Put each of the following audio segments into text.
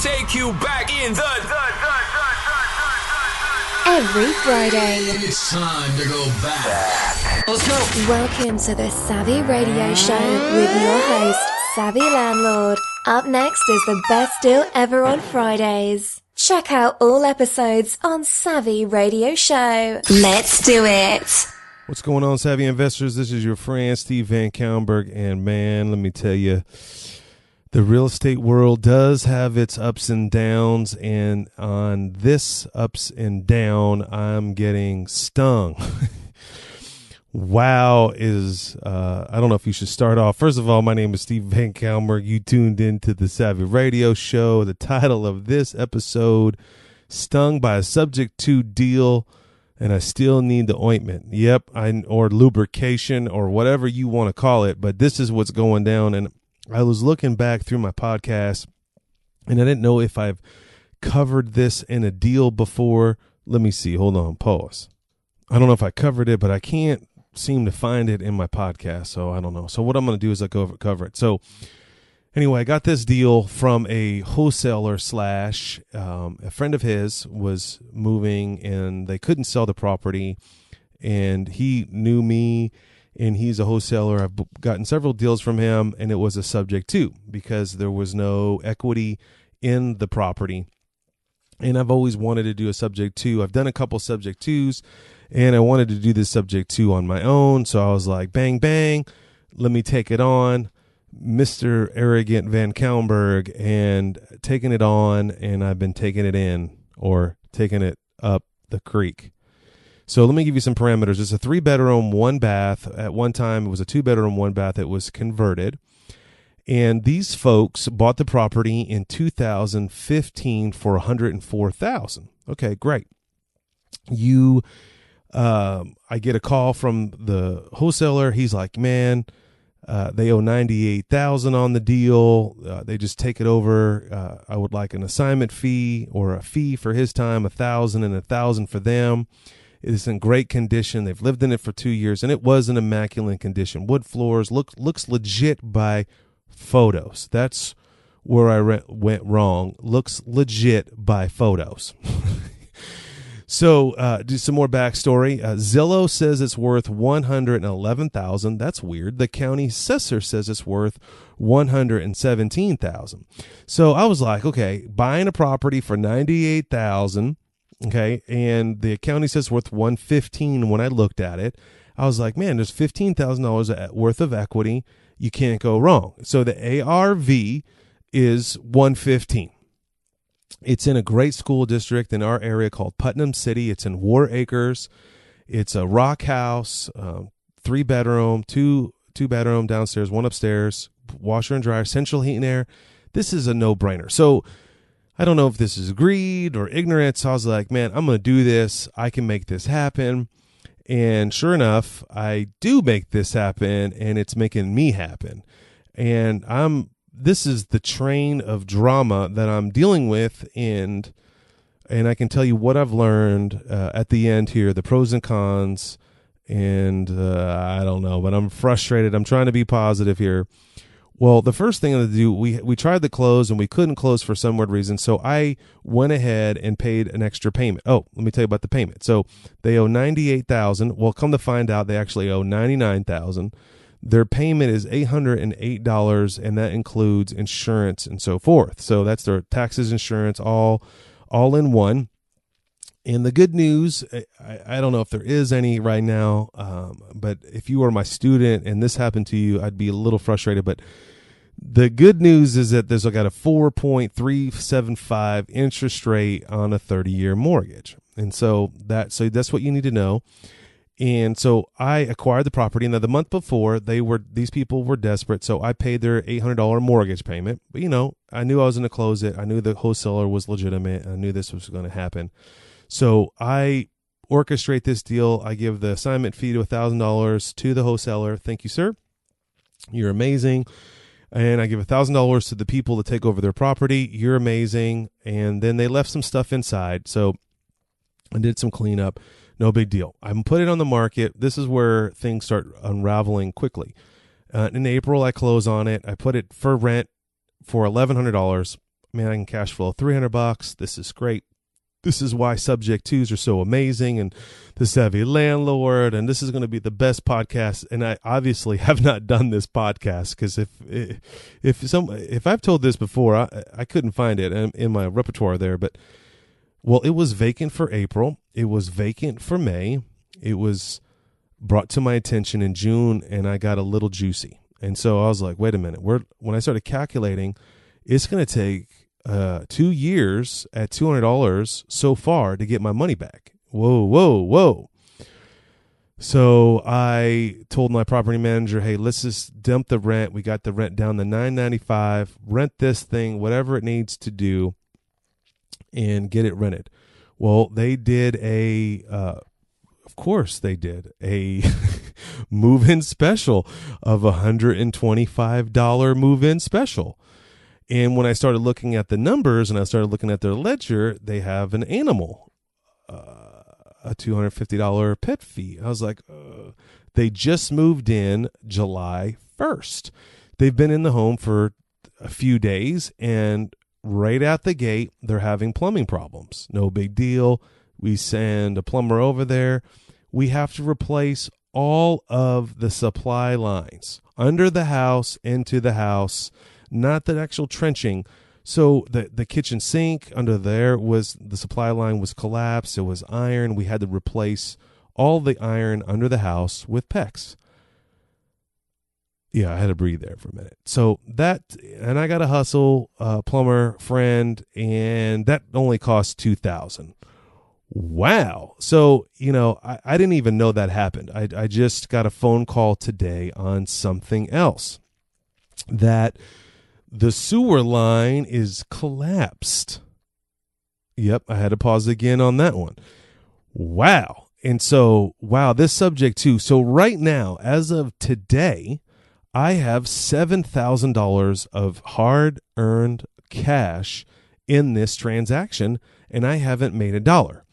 take you back in Every Friday. It's time to go back. Let's go. Welcome to the Savvy Radio Show with your host, Savvy Landlord. Up next is the best deal ever on Fridays. Check out all episodes on Savvy Radio Show. Let's do it. What's going on, Savvy Investors? This is your friend, Steve VanCauwenbergh, and man, let me tell you, the real estate world does have its ups and downs, and on this ups and down, I'm getting stung. Wow is, I don't know if you should start off. First of all, my name is Steve VanCauwenbergh. You tuned into the Savvy Radio Show. The title of this episode, Stung by a Subject to Deal, and I still need the ointment. Yep, or lubrication or whatever you want to call it, but this is what's going down. And I was looking back through my podcast, and I didn't know if I've covered this in a deal before. Let me see. Hold on. Pause. I don't know if I covered it, but I can't seem to find it in my podcast, so I don't know. So what I'm going to do is cover it. So anyway, I got this deal from a wholesaler slash a friend of his was moving, and they couldn't sell the property, and he knew me, and he's a wholesaler. I've gotten several deals from him, and it was a subject to, because there was no equity in the property. And I've always wanted to do a subject to. I've done a couple subject twos, and I wanted to do this subject to on my own. So I was like, bang, bang, let me take it on. Mr. Arrogant VanCauwenbergh, and taking it on, and I've been taking it in, or taking it up the creek. So let me give you some parameters. It's a 3-bedroom, 1-bath. At one time, it was a 2-bedroom, 1-bath. It was converted. And these folks bought the property in 2015 for $104,000. Okay, great. I get a call from the wholesaler. He's like, man, they owe $98,000 on the deal. They just take it over. I would like an assignment fee or a fee for his time, $1,000 and $1,000 for them. It's in great condition. They've lived in it for 2 years, and it was in immaculate condition. Wood floors, looks legit by photos. That's where I went wrong. Looks legit by photos. So do some more backstory. Zillow says it's worth $111,000. That's weird. The county assessor says it's worth $117,000. So I was like, okay, buying a property for $98,000. Okay, and the county says it's worth $115,000. When I looked at it, I was like, man, there's $15,000 worth of equity. You can't go wrong. So the ARV is $115,000. It's in a great school district in our area called Putnam City. It's in War Acres. It's a rock house, 3-bedroom, two-bedroom downstairs, 1 upstairs, washer and dryer, central heat and air. This is a no-brainer. So I don't know if this is greed or ignorance. I was like, man, I'm going to do this. I can make this happen. And sure enough, I do make this happen, and it's making me happen. And this is the train of drama that I'm dealing with, and I can tell you what I've learned at the end here, the pros and cons, and I don't know, but I'm frustrated. I'm trying to be positive here. Well, the first thing I'm going to do, we tried to close, and we couldn't close for some weird reason, so I went ahead and paid an extra payment. Oh, let me tell you about the payment. So they owe $98,000. Well, come to find out, they actually owe $99,000. Their payment is $808, and that includes insurance and so forth. So that's their taxes, insurance, all in one. And the good news, I don't know if there is any right now, but if you are my student and this happened to you, I'd be a little frustrated. But the good news is that there's got a 4.375 interest rate on a 30-year mortgage. And so that's what you need to know. And so I acquired the property. Now, the month before, these people were desperate, so I paid their $800 mortgage payment. But, I knew I was going to close it. I knew the wholesaler was legitimate. I knew this was going to happen. So I orchestrate this deal. I give the assignment fee to $1,000 to the wholesaler. Thank you, sir. You're amazing. And I give $1,000 to the people to take over their property. You're amazing. And then they left some stuff inside. So I did some cleanup. No big deal. I put it on the market. This is where things start unraveling quickly. In April, I close on it. I put it for rent for $1,100. man, I can cash flow $300. This is great. This is why subject twos are so amazing, and the Savvy Landlord, and this is going to be the best podcast. And I obviously have not done this podcast, because if I've told this before, I couldn't find it in my repertoire there. But well, it was vacant for April. It was vacant for May. It was brought to my attention in June, and I got a little juicy. And so I was like, wait a minute. When I started calculating, it's going to take 2 years at $200 so far to get my money back. Whoa. So I told my property manager, hey, let's just dump the rent. We got the rent down to $9.95, rent this thing, whatever it needs to do, and get it rented. Well, they did of course they did a move-in special of $125 move-in special. And when I started looking at the numbers and I started looking at their ledger, they have an animal, a $250 pet fee. I was like, they just moved in July 1st. They've been in the home for a few days, and right out the gate, they're having plumbing problems. No big deal. We send a plumber over there. We have to replace all of the supply lines under the house, into the house, not the actual trenching. So the kitchen sink under there was, the supply line was collapsed. It was iron. We had to replace all the iron under the house with PEX. Yeah, I had to breathe there for a minute. So that, and I got a hustle plumber friend, and that only cost $2,000. Wow. So, I didn't even know that happened. I just got a phone call today on something else, that the sewer line is collapsed. Yep, I had to pause again on that one. Wow. And so, this subject too. So right now, as of today, I have $7,000 of hard-earned cash in this transaction, and I haven't made a dollar.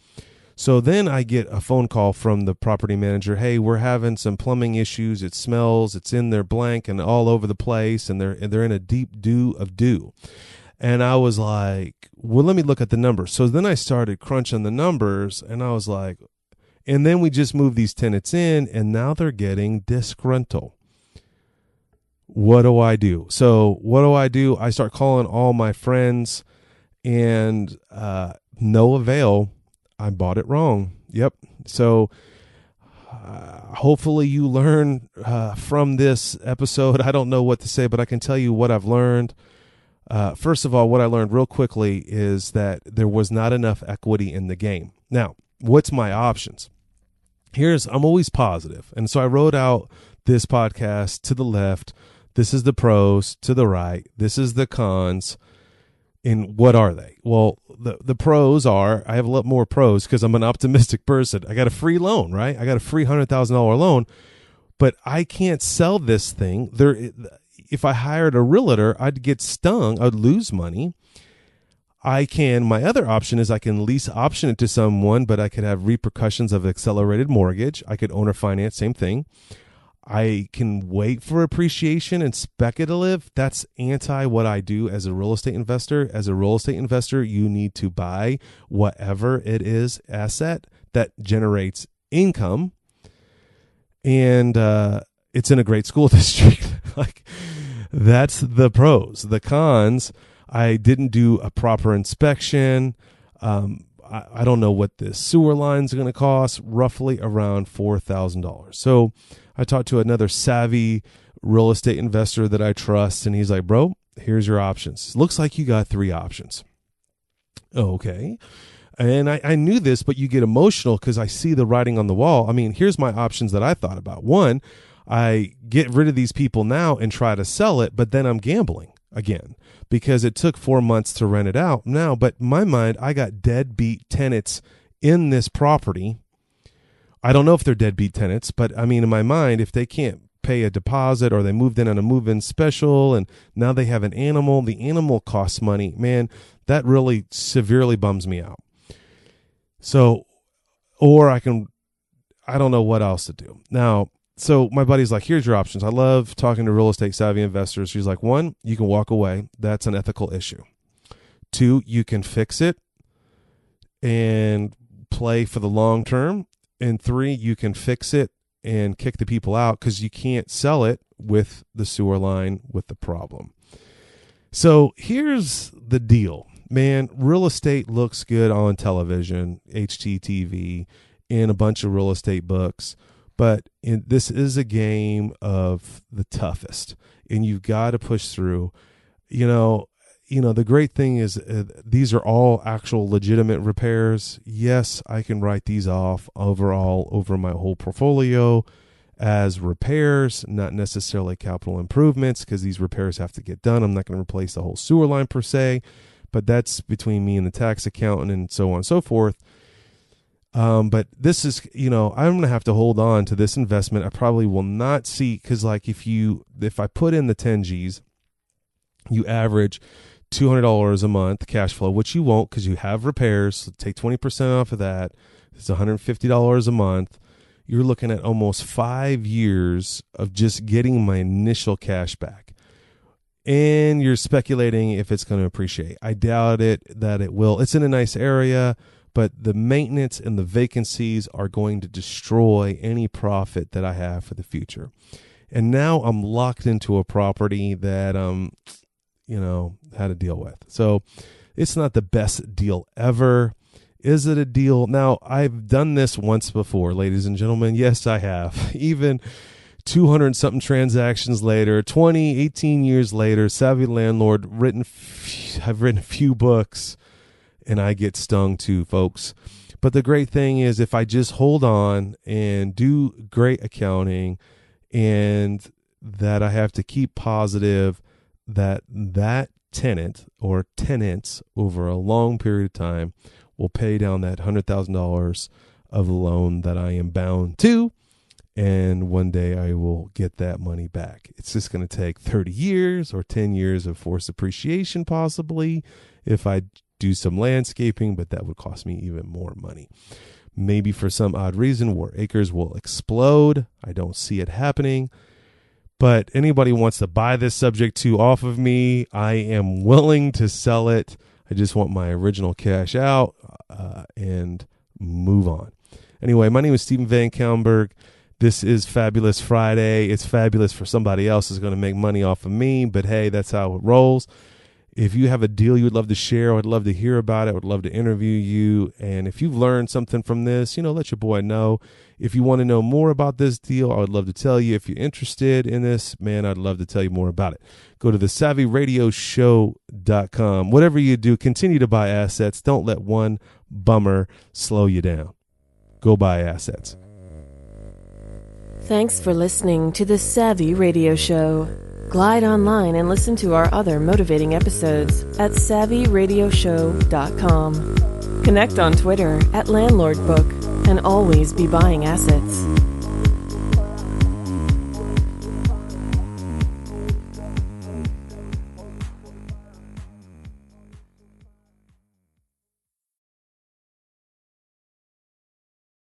So then I get a phone call from the property manager. Hey, we're having some plumbing issues. It smells. It's in their blank and all over the place, and they're in a deep dew of dew. And I was like, well, let me look at the numbers. So then I started crunching the numbers, and I was like, and then we just moved these tenants in, and now they're getting disgruntled. What do I do? So what do? I start calling all my friends, and no avail. I bought it wrong. Yep. So hopefully you learn from this episode. I don't know what to say, but I can tell you what I've learned. First of all, what I learned real quickly is that there was not enough equity in the game. Now, what's my options? I'm always positive. And so I wrote out this podcast to the left. This is the pros. To the right, this is the cons. And what are they? Well, the pros are, I have a lot more pros because I'm an optimistic person. I got a free loan, right? I got a free $100,000 loan, but I can't sell this thing. If I hired a realtor, I'd get stung. I'd lose money. My other option is I can lease option it to someone, but I could have repercussions of accelerated mortgage. I could owner finance, same thing. I can wait for appreciation and speculative. That's anti what I do as a real estate investor. As a real estate investor, you need to buy whatever it is asset that generates income. And it's in a great school district. That's the pros. The cons, I didn't do a proper inspection. I don't know what this sewer line's going to cost, roughly around $4,000. So I talked to another savvy real estate investor that I trust, and he's like, bro, here's your options. Looks like you got 3 options. Okay. And I knew this, but you get emotional because I see the writing on the wall. I mean, here's my options that I thought about. One, I get rid of these people now and try to sell it, but then I'm gambling again because it took 4 months to rent it out now. But in my mind, I got deadbeat tenants in this property. I don't know if they're deadbeat tenants, but I mean, in my mind, if they can't pay a deposit or they moved in on a move-in special and now they have an animal, the animal costs money, man, that really severely bums me out. So, or I don't know what else to do. Now, so my buddy's like, here's your options. I love talking to real estate savvy investors. He's like, 1, you can walk away. That's an ethical issue. 2, you can fix it and play for the long term. And 3, you can fix it and kick the people out because you can't sell it with the sewer line with the problem. So here's the deal, man. Real estate looks good on television, HGTV, and a bunch of real estate books. But this is a game of the toughest, and you've got to push through. The great thing is these are all actual legitimate repairs. Yes, I can write these off overall over my whole portfolio as repairs, not necessarily capital improvements, because these repairs have to get done. I'm not going to replace the whole sewer line per se, but that's between me and the tax accountant and so on and so forth. But this is, I'm going to have to hold on to this investment. I probably will not see, because if I put in the 10 G's, you average $200 a month cash flow, which you won't because you have repairs. So take 20% off of that. It's $150 a month. You're looking at almost 5 years of just getting my initial cash back. And you're speculating if it's going to appreciate. I doubt that it will. It's in a nice area, but the maintenance and the vacancies are going to destroy any profit that I have for the future. And now I'm locked into a property that had to deal with. So it's not the best deal ever. Is it a deal? Now, I've done this once before, ladies and gentlemen. Yes, I have. Even 200 something transactions later, 18 years later, Savvy Landlord, I've written a few books, and I get stung too, folks. But the great thing is if I just hold on and do great accounting, and that I have to keep positive that tenant or tenants over a long period of time will pay down that $100,000 of the loan that I am bound to, and one day I will get that money back. It's just going to take 30 years or 10 years of forced appreciation possibly if I do some landscaping, but that would cost me even more money. Maybe for some odd reason where acres will explode. I don't see it happening. But anybody wants to buy this subject to off of me, I am willing to sell it. I just want my original cash out and move on. Anyway, my name is Stephen VanCauwenbergh. This is Fabulous Friday. It's fabulous for somebody else who's going to make money off of me, but hey, that's how it rolls. If you have a deal you would love to share, I would love to hear about it. I would love to interview you. And if you've learned something from this, let your boy know. If you want to know more about this deal, I would love to tell you. If you're interested in this, man, I'd love to tell you more about it. Go to thesavvyradioshow.com. Whatever you do, continue to buy assets. Don't let one bummer slow you down. Go buy assets. Thanks for listening to The Savvy Radio Show. Glide online and listen to our other motivating episodes at savvyradioshow.com. Connect on Twitter at LandlordBook and always be buying assets.